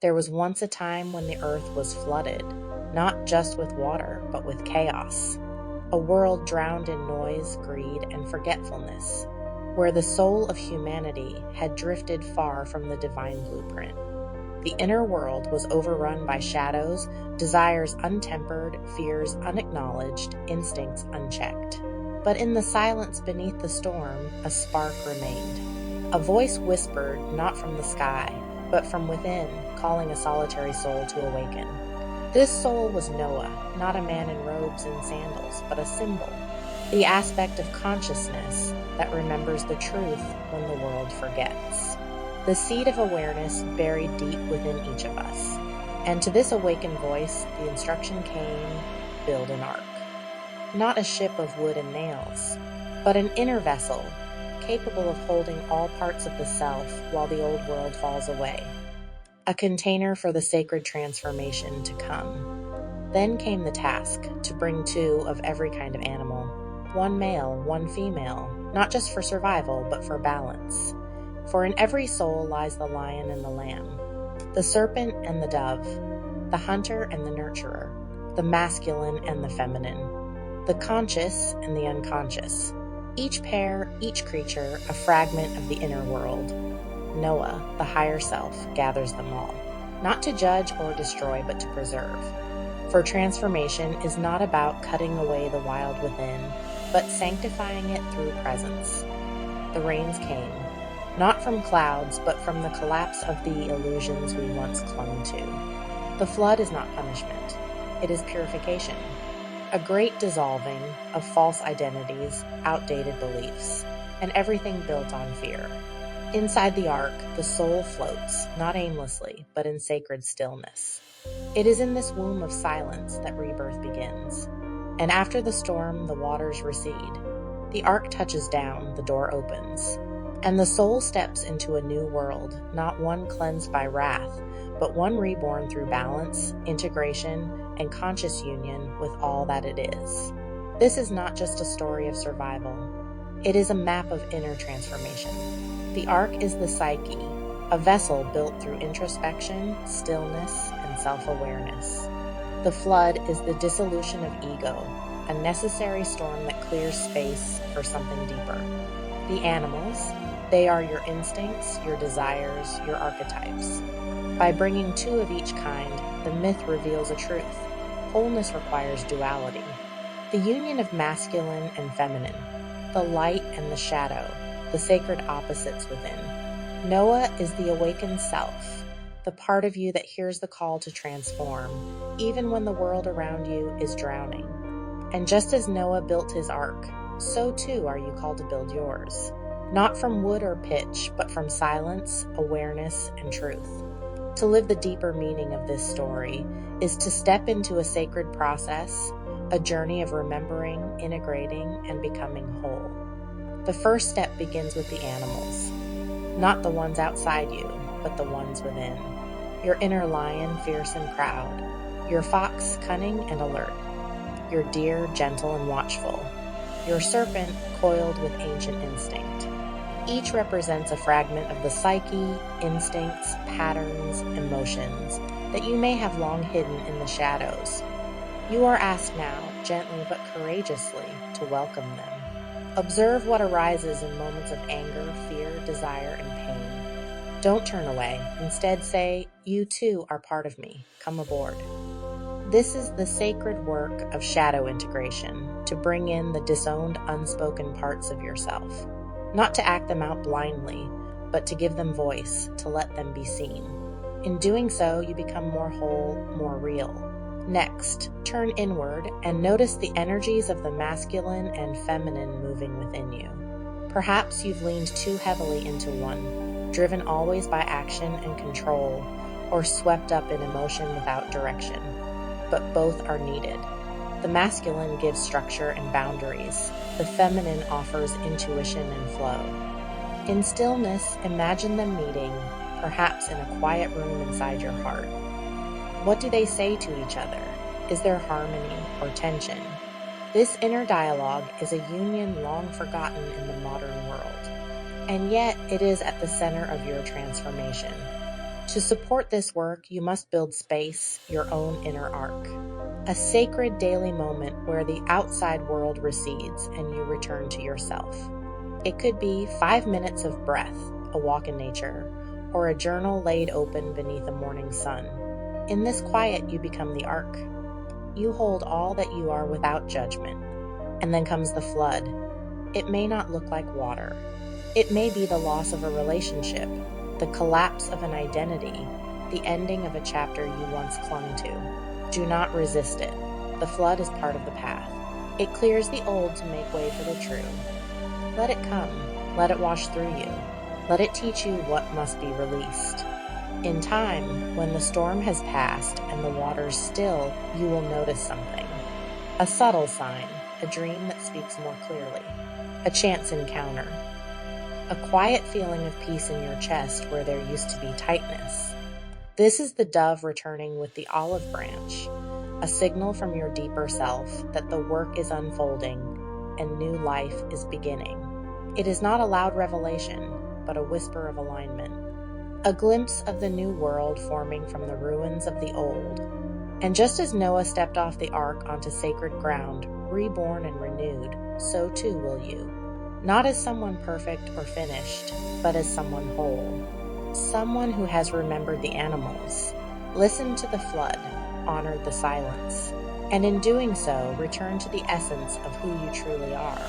There was once a time when the earth was flooded, not just with water, but with chaos. A world drowned in noise, greed, and forgetfulness, where the soul of humanity had drifted far from the divine blueprint. The inner world was overrun by shadows, desires untempered, fears unacknowledged, instincts unchecked. But in the silence beneath the storm, a spark remained. A voice whispered, not from the sky, but from within, calling a solitary soul to awaken. This soul was Noah, not a man in robes and sandals, but a symbol, the aspect of consciousness that remembers the truth when the world forgets. The seed of awareness buried deep within each of us. And to this awakened voice, the instruction came, build an ark. Not a ship of wood and nails, but an inner vessel, capable of holding all parts of the self while the old world falls away. A container for the sacred transformation to come. Then came the task to bring two of every kind of animal, one male, one female, not just for survival, but for balance. For in every soul lies the lion and the lamb, the serpent and the dove, the hunter and the nurturer, the masculine and the feminine, the conscious and the unconscious. Each pair, each creature, a fragment of the inner world. Noah, the higher self, gathers them all, not to judge or destroy, but to preserve. For transformation is not about cutting away the wild within, but sanctifying it through presence. The rains came, not from clouds, but from the collapse of the illusions we once clung to. The flood is not punishment, it is purification. A great dissolving of false identities, outdated beliefs, and everything built on fear. Inside the ark, the soul floats, not aimlessly, but in sacred stillness. It is in this womb of silence that rebirth begins. And after the storm, the waters recede. The ark touches down, the door opens. And the soul steps into a new world, not one cleansed by wrath, but one reborn through balance, integration, and conscious union with all that it is. This is not just a story of survival. It is a map of inner transformation. The ark is the psyche, a vessel built through introspection, stillness, and self-awareness. The flood is the dissolution of ego, a necessary storm that clears space for something deeper. The animals, they are your instincts, your desires, your archetypes. By bringing two of each kind, the myth reveals a truth. Wholeness requires duality. The union of masculine and feminine, the light and the shadow, the sacred opposites within. Noah is the awakened self, the part of you that hears the call to transform, even when the world around you is drowning. And just as Noah built his ark, so too are you called to build yours. Not from wood or pitch, but from silence, awareness, and truth. To live the deeper meaning of this story is to step into a sacred process, a journey of remembering, integrating, and becoming whole. The first step begins with the animals, not the ones outside you, but the ones within. Your inner lion, fierce and proud. Your fox, cunning and alert. Your deer, gentle and watchful. Your serpent, coiled with ancient instinct. Each represents a fragment of the psyche, instincts, patterns, emotions that you may have long hidden in the shadows. You are asked now, gently but courageously, to welcome them. Observe what arises in moments of anger, fear, desire, and pain. Don't turn away. Instead say, you too are part of me. Come aboard. This is the sacred work of shadow integration, to bring in the disowned, unspoken parts of yourself. Not to act them out blindly, but to give them voice, to let them be seen. In doing so, you become more whole, more real. Next, turn inward and notice the energies of the masculine and feminine moving within you. Perhaps you've leaned too heavily into one, driven always by action and control, or swept up in emotion without direction. But both are needed. The masculine gives structure and boundaries. The feminine offers intuition and flow. In stillness, imagine them meeting, perhaps in a quiet room inside your heart. What do they say to each other? Is there harmony or tension? This inner dialogue is a union long forgotten in the modern world, and yet it is at the center of your transformation. To support this work, you must build space, your own inner ark, a sacred daily moment where the outside world recedes and you return to yourself. It could be 5 minutes of breath, a walk in nature, or a journal laid open beneath a morning sun. In this quiet, you become the ark. You hold all that you are without judgment. And then comes the flood. It may not look like water. It may be the loss of a relationship, the collapse of an identity, the ending of a chapter you once clung to. Do not resist it. The flood is part of the path. It clears the old to make way for the true. Let it come. Let it wash through you. Let it teach you what must be released. In time, when the storm has passed and the waters still, you will notice something. A subtle sign, a dream that speaks more clearly, a chance encounter, a quiet feeling of peace in your chest where there used to be tightness. This is the dove returning with the olive branch, a signal from your deeper self that the work is unfolding and new life is beginning. It is not a loud revelation, but a whisper of alignment, a glimpse of the new world forming from the ruins of the old. And just as Noah stepped off the ark onto sacred ground, reborn and renewed, so too will you. Not as someone perfect or finished, but as someone whole. Someone who has remembered the animals, listened to the flood, honored the silence, and in doing so, returned to the essence of who you truly are.